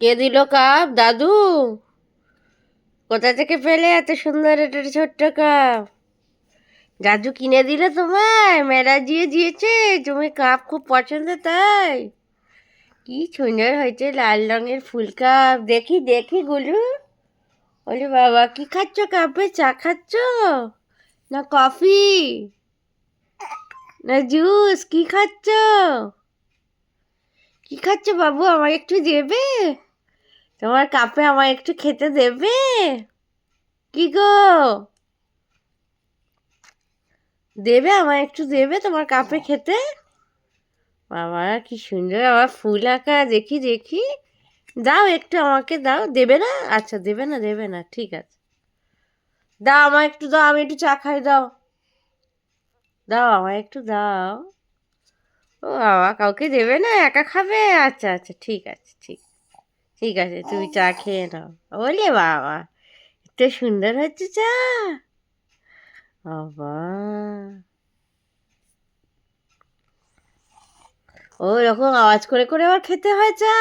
কে দিল কাপ? দাদু? কোথা থেকে পেলে এত সুন্দর একটা ছোট্ট কাপ? দাদু কিনে দিলে তোমায়? মেলা দিয়ে দিয়েছে? তুমি কাপ খুব পছন্দ তাই? কি সুন্দর হয়েছে, লাল রঙের ফুল কাপ। দেখি দেখি গুলু। ওরে বাবা, কি খাচ্ছ কাপে? চা খাচ্ছ না কফি না জুস? কি খাচ্ছ? কি খাচ্ছ বাবু? আমায় একটু দেবে? তোমার কাপে আমায় একটু খেতে দেবে? কি গো, দেবে? আমায় একটু দেবে তোমার কাপে খেতে? বাবা, কি সুন্দর আমার ফুল আঁকা। দেখি দেখি, দাও একটু, আমাকে দাও। দেবে না? আচ্ছা, দেবে না, দেবে না, ঠিক আছে। দাও আমায় একটু, দাও, আমি একটু চা খাই, দাও। দাও আমায় একটু দাও। ও বাবা, কাউকে দেবে না, একা খাবে? আচ্ছা আচ্ছা, ঠিক আছে, ঠিক ঠিক আছে, তুমি চা খেয়ে নাও। ওলে বাবা, এত সুন্দর হচ্ছে চা। বাবা, ও এরকম আওয়াজ করে করে আবার খেতে হয় চা?